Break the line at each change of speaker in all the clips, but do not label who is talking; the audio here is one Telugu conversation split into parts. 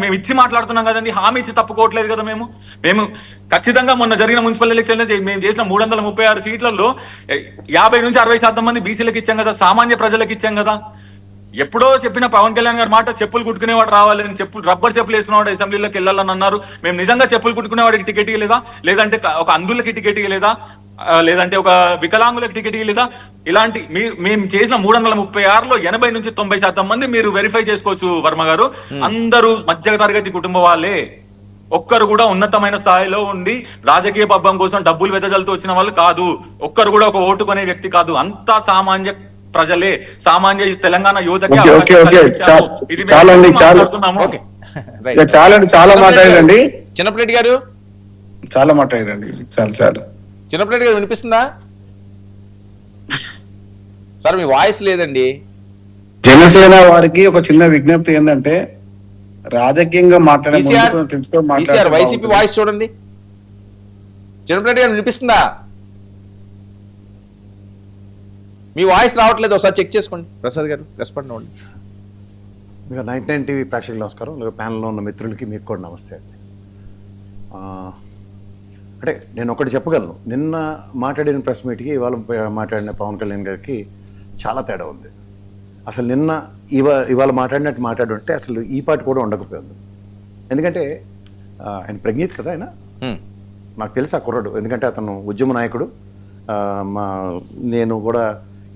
మేము ఇచ్చి మాట్లాడుతున్నాం కదండి, హామీ ఇచ్చి తప్పుకోవట్లేదు కదా. మేము ఖచ్చితంగా మొన్న జరిగిన మున్సిపల్ ఎలక్షన్ మేము చేసిన 336 సీట్లలో 50 నుంచి 60% మంది బీసీలకు ఇచ్చాం కదా, సామాన్య ప్రజలకు ఇచ్చాం కదా. ఎప్పుడో చెప్పిన పవన్ కళ్యాణ్ గారి మాట, చెప్పులు కుట్టుకునేవాడు రావాలని, రబ్బర్ చెప్పులు వేసుకునేవాడు అసెంబ్లీలోకి వెళ్ళాలని అన్నారు. మేము నిజంగా చెప్పులు కుట్టుకునేవాడికి టికెట్ ఇవ్వలేదా, లేదంటే ఒక అంధులకి టికెట్ ఇవ్వలేదా, లేదంటే ఒక వికలాంగులకు టికెట్ ఇవ్వలేదా? ఇలాంటి మేము చేసిన 336లో 80 నుంచి 90% మంది మీరు వెరిఫై చేసుకోవచ్చు వర్మ గారు, అందరూ మధ్య తరగతి కుటుంబ వాళ్ళే. ఒక్కరు కూడా ఉన్నతమైన స్థాయిలో ఉండి రాజకీయ పబ్బం కోసం డబ్బులు వెదజల్తూ వచ్చిన వాళ్ళు కాదు. ఒక్కరు కూడా ఒక ఓటు కొనే వ్యక్తి కాదు. అంతా సామాన్య ప్రజలే, సామాన్య తెలంగాణ యువతకి.
చాలా మాట్లాడండి
చిన్నప్పటి గారు,
చాలా మాట్లాడండి.
చిన్నప్పటి గారు వినిపిస్తుందా సార్? మీ వాయిస్ లేదండి.
జనసేన వారికి ఒక చిన్న విజ్ఞప్తి ఏంటంటే, రాజకీయంగా మాట్లాడే
వైసీపీ వాయిస్ చూడండి. చిన్నప్పటి గారు వినిపిస్తుందా? మీ వాయిస్ రావట్లేదు, ఒకసారి చెక్ చేసుకోండి. ప్రసాద్ గారు రెస్పాండ్ అవ్వండి.
99 టీవీ ప్రేక్షకులు నమస్కారం. ప్యానల్లో ఉన్న మిత్రులకి మీకు కూడా నమస్తే అండి. అంటే నేను ఒకటి చెప్పగలను, నిన్న మాట్లాడిన ప్రెస్ మీట్కి ఇవాళ మాట్లాడిన పవన్ కళ్యాణ్ గారికి చాలా తేడా ఉంది. అసలు నిన్న ఇవాళ మాట్లాడినట్టు మాట్లాడుంటే అసలు ఈ పార్టీ కూడా ఉండకపోయింది. ఎందుకంటే ఆయన ప్రజ్ఞిత్ కదా, ఆయన నాకు తెలుసు ఆ కుర్రాడు. ఎందుకంటే అతను ఉద్యమ నాయకుడు. నేను కూడా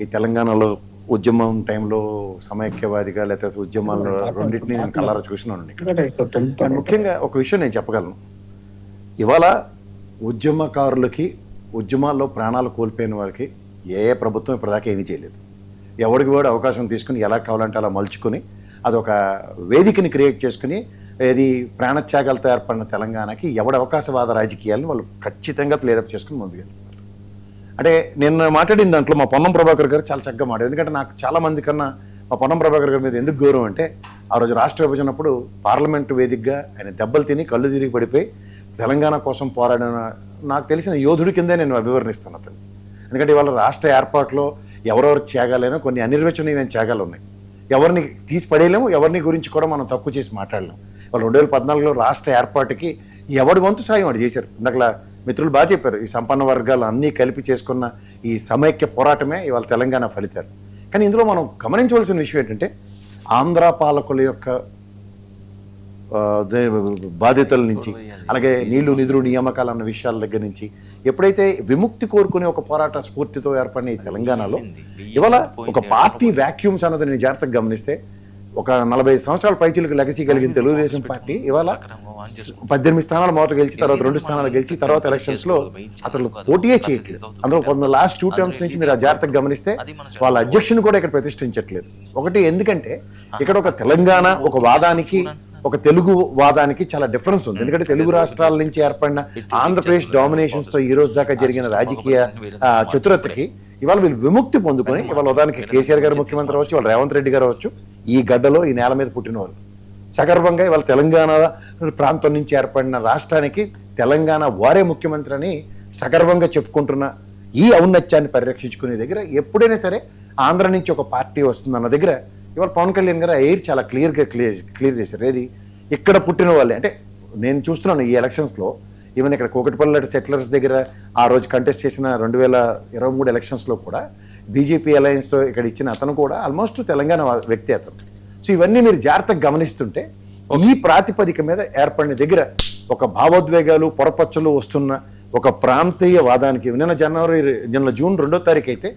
ఈ తెలంగాణలో ఉద్యమం టైంలో సమైక్యవాదిగా లేకపోతే ఉద్యమాల్లో రెండింటినీ నేను కళ్ళారా చూసినాను. ముఖ్యంగా ఒక విషయం నేను చెప్పగలను, ఇవాళ ఉద్యమకారులకి, ఉద్యమాల్లో ప్రాణాలు కోల్పోయిన వారికి ఏ ప్రభుత్వం ఇప్పటిదాకా ఏమీ చేయలేదు. ఎవరికి వాడు అవకాశం తీసుకుని ఎలా కావాలంటే అలా మలుచుకొని అదొక వేదికని క్రియేట్ చేసుకుని, ఏది ప్రాణత్యాగాలతో ఏర్పడిన తెలంగాణకి ఎవడి అవకాశవాద రాజకీయాలను వాళ్ళు ఖచ్చితంగా ఫ్లేరప్ చేసుకుని ముందుకెళ్తారు. అంటే నిన్న మాట్లాడిన దాంట్లో మా పొన్నం ప్రభాకర్ గారు చాలా చక్కగా మాట్లాడారు. ఎందుకంటే నాకు చాలా మంది కన్నా మా పొన్నం ప్రభాకర్ గారి మీద ఎందుకు గౌరవం అంటే, ఆ రోజు రాష్ట్ర విభజనప్పుడు పార్లమెంటు వేదికగా ఆయన దెబ్బలు తిని కళ్ళు తిరిగి పడిపోయి తెలంగాణ కోసం పోరాడిన నాకు తెలిసిన యోధుడి కిందే నేను అభివర్ణిస్తాను అతను. ఎందుకంటే ఇవాళ రాష్ట్ర ఏర్పాటులో ఎవరెవరు త్యాగాలైనా కొన్ని అనిర్వచనీయమైన త్యాగాలు ఉన్నాయి. ఎవరిని తీసి పడేయలేము, ఎవరిని గురించి కూడా మనం తక్కువ చేసి మాట్లాడలేము. వాళ్ళు 2014లో రాష్ట్ర ఏర్పాటుకి ఎవడి వంతు సాయం వాడు చేశారు. ఇందాక మిత్రులు బాగా చెప్పారు, ఈ సంపన్న వర్గాలు అన్నీ కలిపి చేసుకున్న ఈ సమైక్య పోరాటమే ఇవాళ తెలంగాణ ఫలితాలు. కానీ ఇందులో మనం గమనించవలసిన విషయం ఏంటంటే, ఆంధ్ర పాలకుల యొక్క బాధ్యతల నుంచి, అలాగే నీళ్లు నిధులు నియామకాలు అన్న విషయాల దగ్గర నుంచి, ఎప్పుడైతే విముక్తి కోరుకునే ఒక పోరాట స్ఫూర్తితో ఏర్పడిన ఈ తెలంగాణలో ఇవాళ ఒక పార్టీ వ్యాక్యూమ్స్ అన్నది నేను జాగ్రత్తగా గమనిస్తే, ఒక 40 సంవత్సరాల పైచీలకు లెగసీ కలిగిన తెలుగుదేశం పార్టీ ఇవాళ 18 స్థానాలు మొదట గెలిచి, తర్వాత 2 స్థానాలు గెలిచి, తర్వాత ఎలక్షన్స్ లో అతను పోటీయే చేయట్లేదు. అందులో లాస్ట్ 2 టర్మ్స్ నుంచి మీరు ఆ జాగ్రత్తగా గమనిస్తే వాళ్ళ అధ్యక్షుని కూడా ఇక్కడ ప్రతిష్ఠించట్లేదు. ఒకటి, ఎందుకంటే ఇక్కడ ఒక తెలంగాణ ఒక వాదానికి, ఒక తెలుగు వాదానికి చాలా డిఫరెన్స్ ఉంది. ఎందుకంటే తెలుగు రాష్ట్రాల నుంచి ఏర్పడిన ఆంధ్రప్రదేశ్ డామినేషన్స్ తో ఈ రోజు దాకా జరిగిన రాజకీయ చతురతకి ఇవాళ వీళ్ళు విముక్తి పొందుకొని, ఇవాళ ఉదాహరణకి కేసీఆర్ గారు ముఖ్యమంత్రి అవ్వచ్చు, ఇవాళ రేవంత్ రెడ్డి గారు అవ్వచ్చు, ఈ గడ్డలో ఈ నేల మీద పుట్టిన వాళ్ళు సగర్వంగా ఇవాళ తెలంగాణ ప్రాంతం నుంచి ఏర్పడిన రాష్ట్రానికి తెలంగాణ వారే ముఖ్యమంత్రి అని సగర్వంగా చెప్పుకుంటున్న ఈ ఔన్నత్యాన్ని పరిరక్షించుకునే దగ్గర ఎప్పుడైనా సరే ఆంధ్ర నుంచి ఒక పార్టీ వస్తుందన్న దగ్గర ఇవాళ పవన్ కళ్యాణ్ గారు ఎయిర్ చాలా క్లియర్ చేశారు. ఏది ఇక్కడ పుట్టిన వాళ్ళే. అంటే నేను చూస్తున్నాను ఈ ఎలక్షన్స్లో, ఈవెన్ ఇక్కడ కోకటిపల్లి సెటిలర్స్ దగ్గర ఆ రోజు కంటెస్ట్ చేసిన 2023 ఎలక్షన్స్లో కూడా బీజేపీ అలయన్స్తో ఇక్కడ ఇచ్చిన అతను కూడా ఆల్మోస్ట్ తెలంగాణ వ్యక్తి అతను. సో ఇవన్నీ మీరు జాగ్రత్తగా గమనిస్తుంటే ఈ ప్రాతిపదిక మీద ఏర్పడిన దగ్గర ఒక భావోద్వేగాలు పొరపచ్చలు వస్తున్న ఒక ప్రాంతీయ వాదానికి నిన్న జూన్ 2వ తారీఖు అయితే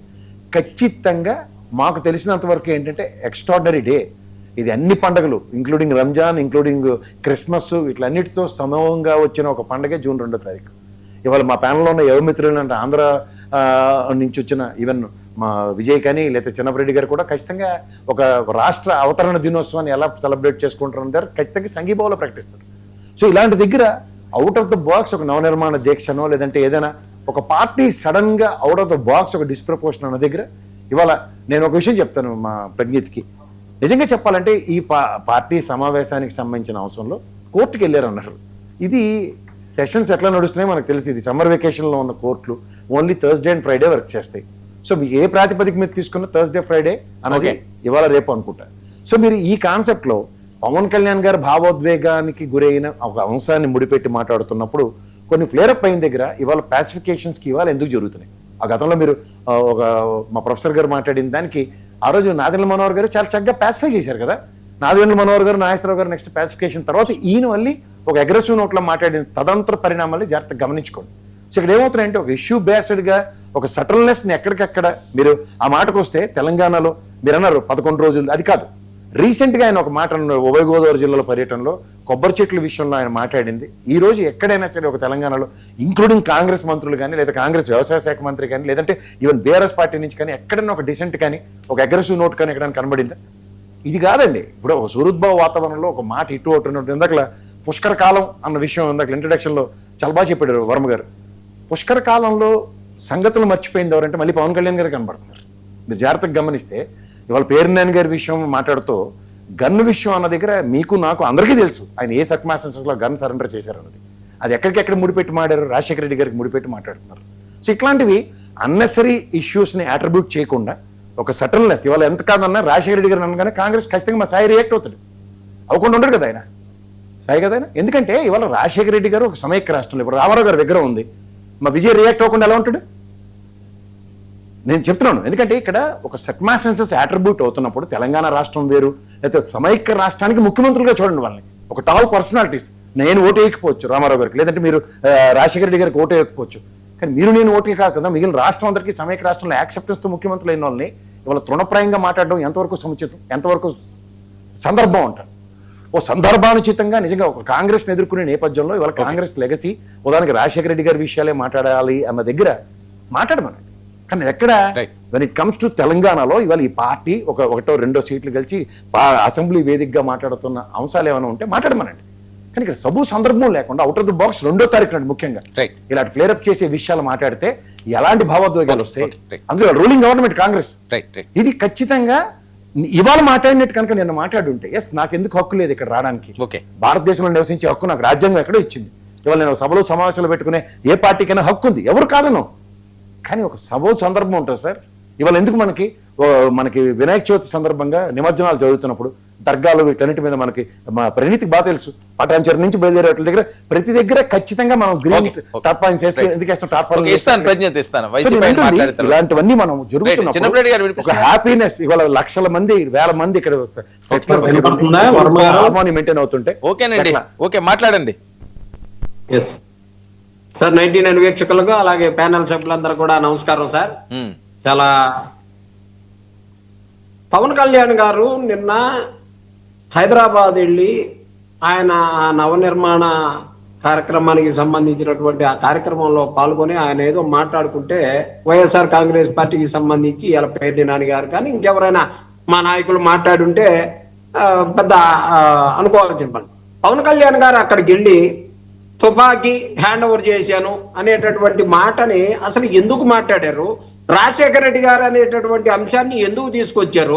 ఖచ్చితంగా మాకు తెలిసినంత వరకు ఏంటంటే ఎక్స్ట్రాడినరీ డే ఇది. అన్ని పండుగలు ఇంక్లూడింగ్ రంజాన్, ఇంక్లూడింగ్ క్రిస్మస్, వీటిలన్నిటితో సమూహంగా వచ్చిన ఒక పండుగ జూన్ 2వ తారీఖు. ఇవాళ మా ప్యానల్లో ఉన్న యువమిత్రులు అంటే ఆంధ్ర నుంచి వచ్చిన ఈవెన్ మా విజయ్ కానీ లేకపోతే చిన్నపరెడ్డి గారు కూడా ఖచ్చితంగా ఒక రాష్ట్ర అవతరణ దినోత్సవాన్ని ఎలా సెలబ్రేట్ చేసుకుంటారు ఖచ్చితంగా సంఘీభావంలో ప్రకటిస్తారు. సో ఇలాంటి దగ్గర అవుట్ ఆఫ్ ద బాక్స్ ఒక నవనిర్మాణ దీక్షనో లేదంటే ఏదైనా ఒక పార్టీ సడన్ గా అవుట్ ఆఫ్ ద బాక్స్ ఒక డిస్ప్రపోర్షన్ అన్న దగ్గర ఇవాళ నేను ఒక విషయం చెప్తాను మా ప్రజ్ఞిత్కి. నిజంగా చెప్పాలంటే ఈ పార్టీ సమావేశానికి సంబంధించిన అవసరంలో కోర్టుకు వెళ్ళారు అన్నారు. ఇది సెషన్స్ ఎట్లా నడుస్తున్నాయో మనకు తెలిసి, ఇది సమ్మర్ వెకేషన్లో ఉన్న కోర్టులు only Thursday and Friday work చేస్తాయి. సో మీకు ఏ ప్రాతిపదిక మీద తీసుకున్న థర్స్డే ఫ్రైడే అనేది ఇవాళ రేపు అనుకుంటా. సో మీరు ఈ కాన్సెప్ట్లో పవన్ కళ్యాణ్ గారు భావోద్వేగానికి గురైన ఒక అంశాన్ని ముడిపెట్టి మాట్లాడుతున్నప్పుడు కొన్ని ఫ్లేరప్ అయిన దగ్గర ఇవాళ పాసిఫికేషన్స్కి ఇవాళ ఎందుకు జరుగుతున్నాయి? ఆ గతంలో మీరు ఒక మా ప్రొఫెసర్ గారు మాట్లాడిన దానికి ఆ రోజు నాదెండ్ల మనోహర్ గారు చాలా చక్కగా పాసిఫై చేశారు కదా. నాదెండ్ల మనోహర్ గారు, నాగేశ్వరరావు గారు నెక్స్ట్ పాసిఫికేషన్ తర్వాత ఈయన మళ్ళీ ఒక అగ్రెసివ్ నోట్లో మాట్లాడిన తదంతర పరిణామాలు జాగ్రత్తగా గమనించుకోండి. సో ఇక్కడ ఏమవుతున్నాయంటే ఒక ఇష్యూ బేస్డ్గా ఒక సటల్నెస్ని ఎక్కడికక్కడ మీరు ఆ మాటకు వస్తే తెలంగాణలో మీరు అన్నారు 11 రోజులు, అది కాదు. రీసెంట్గా ఆయన ఒక మాట అన్నారు, ఉభయ గోదావరి జిల్లాల పర్యటనలో కొబ్బరి చెట్ల విషయంలో ఆయన మాట్లాడింది. ఈ రోజు ఎక్కడైనా సరే ఒక తెలంగాణలో ఇంక్లూడింగ్ కాంగ్రెస్ మంత్రులు కానీ, లేదా కాంగ్రెస్ వ్యవసాయ శాఖ మంత్రి కానీ, లేదంటే ఈవెన్ బీఆర్ఎస్ పార్టీ నుంచి కానీ ఎక్కడైనా ఒక డిసెంట్ కానీ ఒక అగ్రెసివ్ నోట్ కానీ ఎక్కడైనా కనబడిందా? ఇది కాదండి. ఇప్పుడు ఒక సుహృద్భావ వాతావరణంలో ఒక మాట ఇటు ఒకటి ఇందాక పుష్కర కాలం అన్న విషయం ఇందాక ఇంట్రడక్షన్లో చాలా బాగా చెప్పాడు వర్మ గారు. పుష్కర కాలంలో సంగతులు మర్చిపోయింది ఎవరంటే మళ్ళీ పవన్ కళ్యాణ్ గారు కనబడుతున్నారు. మీరు జాగ్రత్తగా గమనిస్తే ఇవాళ పేర్నాని గారి విషయం మాట్లాడుతూ గన్ విషయం అన్న దగ్గర మీకు నాకు అందరికీ తెలుసు ఆయన ఏ సర్కమ్స్టాన్సెస్లో గన్ సరెండర్ చేశారన్నది. అది ఎక్కడికెక్కడ ముడిపెట్టి మాట్లాడారు, రాజశేఖర రెడ్డి గారికి ముడిపెట్టి మాట్లాడుతున్నారు. సో ఇట్లాంటివి అన్నెసరీ ఇష్యూస్ని అట్రిబ్యూట్ చేయకుండా ఒక సటల్నెస్ ఇవాళ ఎంత కాదన్నా రాజశేఖర రెడ్డి గారు అనగానే కాంగ్రెస్ ఖచ్చితంగా మా సాయి రియాక్ట్ అవుతాడు, అవ్వకుండా ఉండడు కదా ఆయన సాయి కదా. ఎందుకంటే ఇవాళ రాజశేఖర రెడ్డి గారు ఒక సమైక్య రాష్ట్రంలో ఇప్పుడు రామారావు గారి దగ్గర ఉంది, మా విజయ్ రియాక్ట్ అవ్వకుండా ఎలా ఉంటాడు? నేను చెప్తున్నాను. ఎందుకంటే ఇక్కడ ఒక సర్కమ్స్టాన్సెస్ అట్రిబ్యూట్ అవుతున్నప్పుడు తెలంగాణ రాష్ట్రం వేరు, లేకపోతే సమైక్య రాష్ట్రానికి ముఖ్యమంత్రులుగా చూడండి వాళ్ళని, ఒక టాల్ పర్సనాలిటీస్. నేను ఓటు వేయకపోవచ్చు రామారావు గారికి, లేదంటే మీరు రాజశేఖర రెడ్డి గారికి ఓటు వేయకపోవచ్చు, కానీ మీరు నేను ఓటు కాదు కదా. మిగిలిన రాష్ట్రం అందరికీ సమైక్య రాష్ట్రంలో యాక్సెప్టెన్స్తో ముఖ్యమంత్రులు అయిన వాళ్ళని ఇవాళ తృణప్రాయంగా మాట్లాడడం ఎంతవరకు సముచితం, ఎంతవరకు సందర్భం అంటారు? ఓ సందర్భానుచితంగా నిజంగా ఒక కాంగ్రెస్ని ఎదుర్కొనే నేపథ్యంలో ఇవాళ కాంగ్రెస్ లెగసీ ఉదాహరణకి రాజశేఖర రెడ్డి గారి విషయాలే మాట్లాడాలి అన్న దగ్గర మాట్లాడమనండి. కానీ ఎక్కడ వెన్ ఇట్ కమ్స్ టు తెలంగాణలో ఇవాళ ఈ పార్టీ ఒకటో రెండో సీట్లు కలిసి అసెంబ్లీ వేదికగా మాట్లాడుతున్న అంశాలు ఏమైనా ఉంటే మాట్లాడమనండి. కానీ ఇక్కడ సబు సందర్భం లేకుండా అవుట్ ఆఫ్ ద బాక్స్ 2వ తారీఖు నాడు ముఖ్యంగా ఇలాంటి ఫ్లేరప్ చేసే విషయాలు మాట్లాడితే ఎలాంటి భావోద్వేగాలు వస్తాయి? అందులో రూలింగ్ గవర్నమెంట్ కాంగ్రెస్ ఇది ఖచ్చితంగా ఇవాళ మాట్లాడినట్టు కనుక నిన్న మాట్లాడుంటే ఎస్ నాకు ఎందుకు హక్కు లేదు ఇక్కడ రావడానికి, భారతదేశంలో నివసించే హక్కు నాకు రాజ్యాంగం ఎక్కడో ఇచ్చింది. ఇవాళ నేను సభలో సమావేశాలు పెట్టుకునే ఏ పార్టీకైనా హక్కు ఉంది, ఎవరు కాదను. కానీ ఒక సభ సందర్భం ఉంటుంది సార్. ఇవాళ ఎందుకు మనకి వినాయక చవితి సందర్భంగా నిమజ్జనాలు జరుగుతున్నప్పుడు దర్గాలు వీటన్నిటి మీద మనకి మా ప్రణీతికి బాగా తెలుసు, పటాన్చెరు నుంచి బయలుదేరే దగ్గర ప్రతి దగ్గర ఖచ్చితంగా మనం గ్రీన్ టార్పాలిన్స్ వేస్తే ఎందుకు వేస్తాం, ఇలాంటివన్నీ మనం జరుగుతున్నప్పుడు హ్యాపీనెస్ ఇవాళ లక్షల మంది వేల మంది ఇక్కడ హార్మోని మెయింటైన్ అవుతుంటే
ఓకేనండి. ఓకే మాట్లాడండి
సార్. 99 వీక్షకులకు అలాగే ప్యానెల్ సభ్యులందరూ కూడా నమస్కారం సార్. చాలా పవన్ కళ్యాణ్ గారు నిన్న హైదరాబాద్ వెళ్ళి ఆయన ఆ నవనిర్మాణ కార్యక్రమానికి సంబంధించినటువంటి ఆ కార్యక్రమంలో పాల్గొని ఆయన ఏదో మాట్లాడుకుంటే వైఎస్ఆర్ కాంగ్రెస్ పార్టీకి సంబంధించి ఇలా పేర్ని నాని గారు కానీ ఇంకెవరైనా మా నాయకులు మాట్లాడుంటే పెద్ద అనుకోవాల్సిన పని. పవన్ కళ్యాణ్ గారు అక్కడికి వెళ్ళి తుపాకీ హ్యాండ్ ఓవర్ చేశాను అనేటటువంటి మాటని అసలు ఎందుకు మాట్లాడారు? రాజశేఖర రెడ్డి గారు అనేటటువంటి అంశాన్ని ఎందుకు తీసుకొచ్చారు?